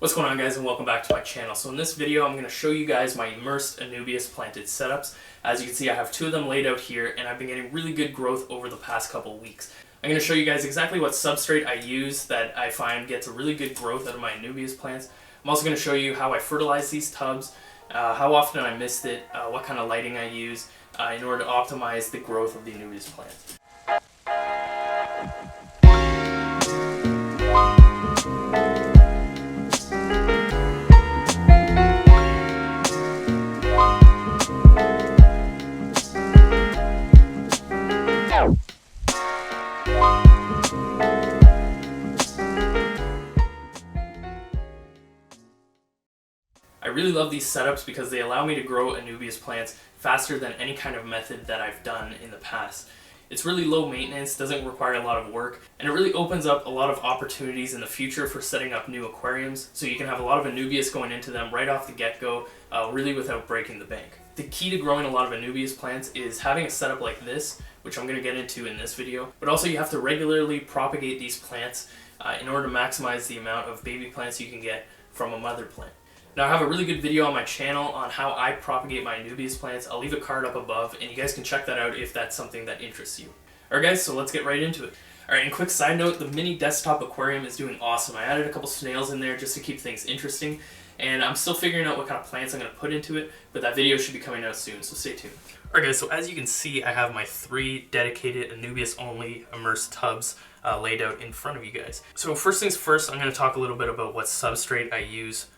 What's going on, guys, and welcome back to my channel. So in this video I'm going to show you guys my immersed Anubias planted setups. As you can see, I have two of them laid out here and I've been getting really good growth over the past couple weeks. I'm going to show you guys exactly what substrate I use that I find gets a really good growth out of my Anubias plants. I'm also going to show you how I fertilize these tubs, how often I mist it, what kind of lighting I use in order to optimize the growth of the Anubias plants. I really love these setups because they allow me to grow Anubias plants faster than any kind of method that I've done in the past. It's really low maintenance, doesn't require a lot of work, and it really opens up a lot of opportunities in the future for setting up new aquariums, so you can have a lot of Anubias going into them right off the get-go, really without breaking the bank. The key to growing a lot of Anubias plants is having a setup like this, which I'm going to get into in this video, but also you have to regularly propagate these plants in order to maximize the amount of baby plants you can get from a mother plant. Now I have a really good video on my channel on how I propagate my Anubias plants. I'll leave a card up above and you guys can check that out if that's something that interests you. Alright guys, so let's get right into it. Alright, and quick side note, the mini desktop aquarium is doing awesome. I added a couple snails in there just to keep things interesting, and I'm still figuring out what kind of plants I'm going to put into it, but that video should be coming out soon, so stay tuned. Alright guys, so as you can see, I have my 3 dedicated Anubias only immersed tubs laid out in front of you guys. So first things first, I'm going to talk a little bit about what substrate I use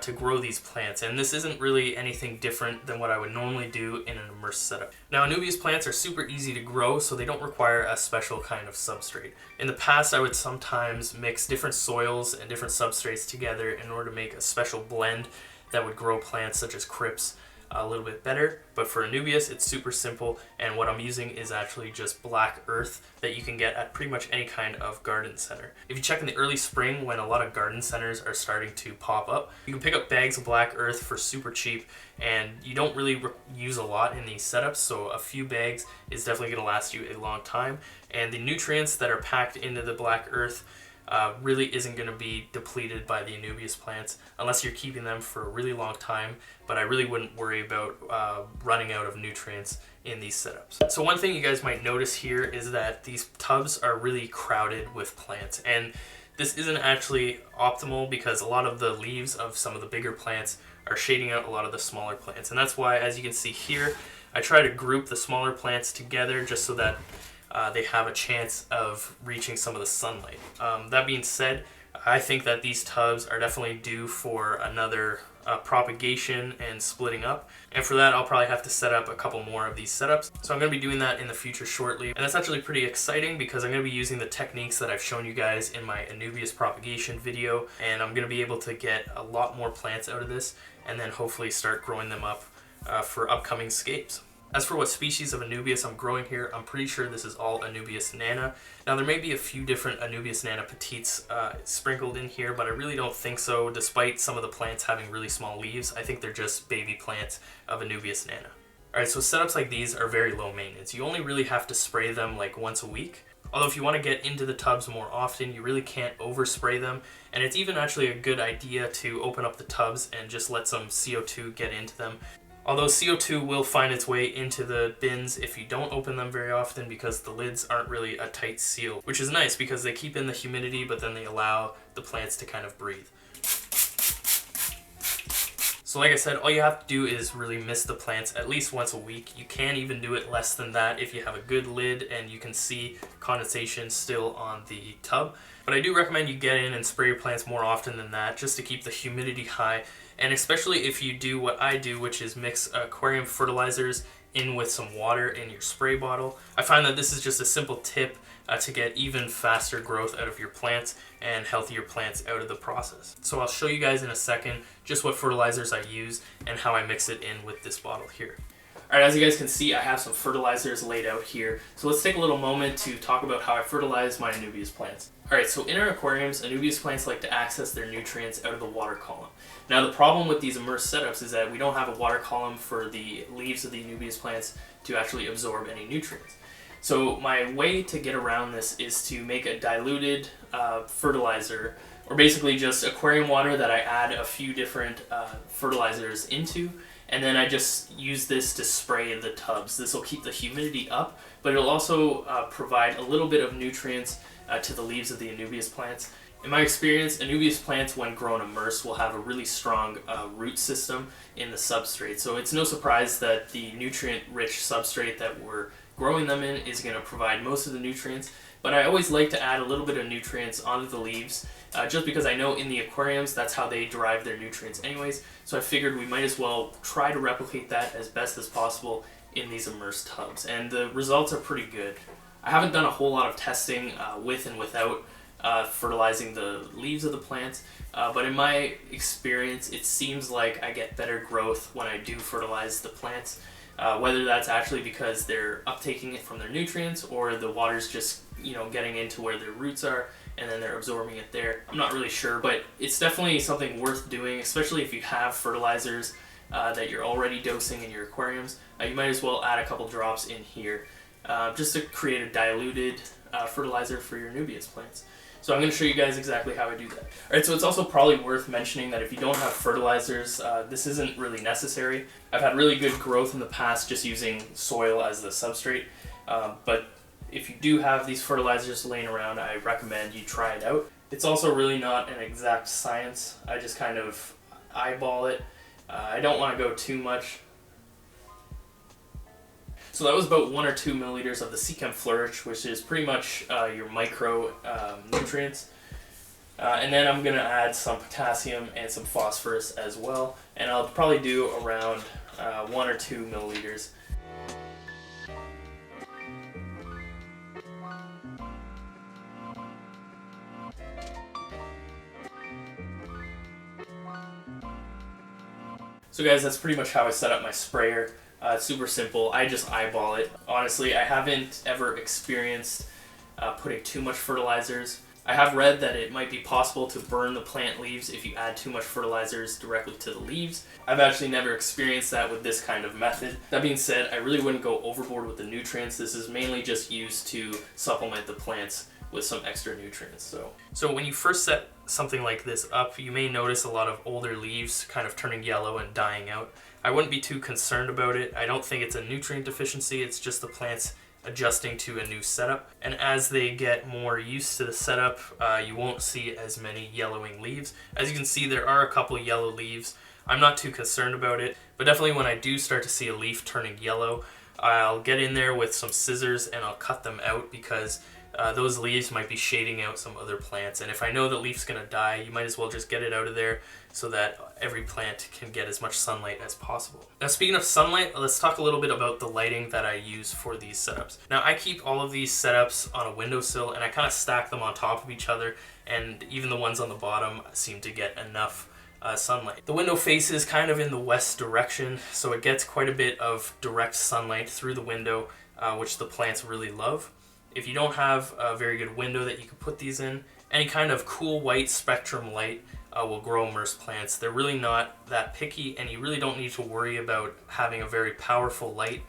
to grow these plants, and this isn't really anything different than what I would normally do in an immersed setup. Now Anubias plants are super easy to grow, so they don't require a special kind of substrate. In the past I would sometimes mix different soils and different substrates together in order to make a special blend that would grow plants such as crypts a little bit better, but for Anubias it's super simple, and what I'm using is actually just black earth that you can get at pretty much any kind of garden center. If you check in the early spring when a lot of garden centers are starting to pop up, you can pick up bags of black earth for super cheap, and you don't really use a lot in these setups, so a few bags is definitely going to last you a long time, and the nutrients that are packed into the black earth really isn't going to be depleted by the Anubias plants unless you're keeping them for a really long time, but I really wouldn't worry about running out of nutrients in these setups. So one thing you guys might notice here is that these tubs are really crowded with plants, and this isn't actually optimal because a lot of the leaves of some of the bigger plants are shading out a lot of the smaller plants, and that's why, as you can see here, I try to group the smaller plants together just so that they have a chance of reaching some of the sunlight. That being said, I think that these tubs are definitely due for another propagation and splitting up, and for that I'll probably have to set up a couple more of these setups. So I'm going to be doing that in the future shortly, and that's actually pretty exciting because I'm going to be using the techniques that I've shown you guys in my Anubias propagation video, and I'm going to be able to get a lot more plants out of this and then hopefully start growing them up for upcoming scapes. As for what species of Anubias I'm growing here, I'm pretty sure this is all Anubias nana. Now there may be a few different Anubias nana petites sprinkled in here, but I really don't think so, despite some of the plants having really small leaves. I think they're just baby plants of Anubias nana. Alright, so setups like these are very low maintenance. You only really have to spray them like once a week. Although if you want to get into the tubs more often, you really can't overspray them, and it's even actually a good idea to open up the tubs and just let some CO2 get into them. Although CO2 will find its way into the bins if you don't open them very often because the lids aren't really a tight seal, which is nice because they keep in the humidity but then they allow the plants to kind of breathe. So like I said, all you have to do is really mist the plants at least once a week. You can even do it less than that if you have a good lid and you can see condensation still on the tub. But I do recommend you get in and spray your plants more often than that just to keep the humidity high, and especially if you do what I do, which is mix aquarium fertilizers in with some water in your spray bottle. I find that this is just a simple tip to get even faster growth out of your plants and healthier plants out of the process. So I'll show you guys in a second just what fertilizers I use and how I mix it in with this bottle here. Alright, as you guys can see, I have some fertilizers laid out here. So let's take a little moment to talk about how I fertilize my Anubias plants. Alright, so in our aquariums, Anubias plants like to access their nutrients out of the water column. Now the problem with these immersed setups is that we don't have a water column for the leaves of the Anubias plants to actually absorb any nutrients. So my way to get around this is to make a diluted fertilizer or basically just aquarium water that I add a few different fertilizers into, and then I just use this to spray the tubs. This will keep the humidity up, but it'll also provide a little bit of nutrients to the leaves of the Anubias plants. In my experience, Anubias plants, when grown immersed, will have a really strong root system in the substrate. So it's no surprise that the nutrient-rich substrate that we're growing them in is going to provide most of the nutrients. But I always like to add a little bit of nutrients onto the leaves, just because I know in the aquariums that's how they derive their nutrients anyways. So I figured we might as well try to replicate that as best as possible in these immersed tubs. And the results are pretty good. I haven't done a whole lot of testing with and without fertilizing the leaves of the plants, but in my experience it seems like I get better growth when I do fertilize the plants, whether that's actually because they're uptaking it from their nutrients or the water's just getting into where their roots are and then they're absorbing it there. I'm not really sure, but it's definitely something worth doing, especially if you have fertilizers that you're already dosing in your aquariums. You might as well add a couple drops in here just to create a diluted fertilizer for your Anubias plants. So I'm going to show you guys exactly how I do that. Alright, so it's also probably worth mentioning that if you don't have fertilizers, this isn't really necessary. I've had really good growth in the past just using soil as the substrate, but if you do have these fertilizers laying around, I recommend you try it out. It's also really not an exact science. I just kind of eyeball it. I don't want to go too much. So that was about 1 or 2 milliliters of the Seachem Flourish, which is pretty much your micro nutrients. And then I'm going to add some potassium and some phosphorus as well. And I'll probably do around 1 or 2 milliliters. So guys, that's pretty much how I set up my sprayer. It's super simple. I just eyeball it. Honestly, I haven't ever experienced putting too much fertilizers. I have read that it might be possible to burn the plant leaves if you add too much fertilizers directly to the leaves. I've actually never experienced that with this kind of method. That being said, I really wouldn't go overboard with the nutrients. This is mainly just used to supplement the plants with some extra nutrients. So when you first set something like this up, you may notice a lot of older leaves kind of turning yellow and dying out. I wouldn't be too concerned about it. I don't think it's a nutrient deficiency, it's just the plants adjusting to a new setup. And as they get more used to the setup, you won't see as many yellowing leaves. As you can see, there are a couple yellow leaves. I'm not too concerned about it, but definitely when I do start to see a leaf turning yellow, I'll get in there with some scissors and I'll cut them out, because those leaves might be shading out some other plants. And if I know the leaf's going to die, you might as well just get it out of there so that every plant can get as much sunlight as possible. Now, speaking of sunlight, let's talk a little bit about the lighting that I use for these setups. Now, I keep all of these setups on a windowsill and I kind of stack them on top of each other, and even the ones on the bottom seem to get enough sunlight. The window faces kind of in the west direction, so it gets quite a bit of direct sunlight through the window, which the plants really love. If you don't have a very good window that you can put these in, any kind of cool white spectrum light will grow immersed plants. They're really not that picky, and you really don't need to worry about having a very powerful light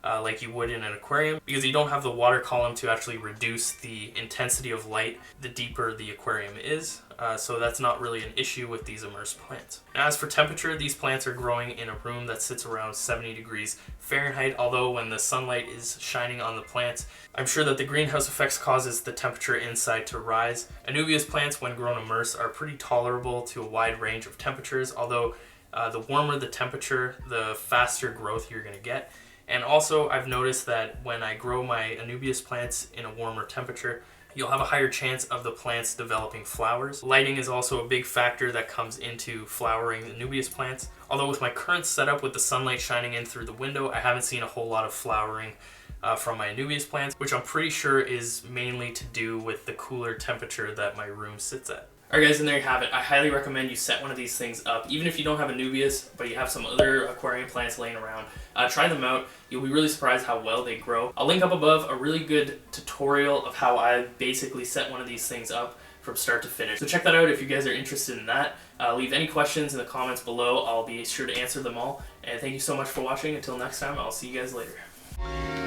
like you would in an aquarium, because you don't have the water column to actually reduce the intensity of light the deeper the aquarium is. So that's not really an issue with these immersed plants. Now, as for temperature, these plants are growing in a room that sits around 70 degrees Fahrenheit, although when the sunlight is shining on the plants, I'm sure that the greenhouse effects causes the temperature inside to rise. Anubias plants, when grown immersed, are pretty tolerable to a wide range of temperatures, although the warmer the temperature, the faster growth you're going to get. And also, I've noticed that when I grow my Anubias plants in a warmer temperature, you'll have a higher chance of the plants developing flowers. Lighting is also a big factor that comes into flowering Anubias plants. Although with my current setup with the sunlight shining in through the window, I haven't seen a whole lot of flowering from my Anubias plants, which I'm pretty sure is mainly to do with the cooler temperature that my room sits at. Alright guys, and there you have it. I highly recommend you set one of these things up. Even if you don't have Anubias, but you have some other aquarium plants laying around, try them out. You'll be really surprised how well they grow. I'll link up above a really good tutorial of how I basically set one of these things up from start to finish. So check that out if you guys are interested in that. Leave any questions in the comments below. I'll be sure to answer them all. And thank you so much for watching. Until next time, I'll see you guys later.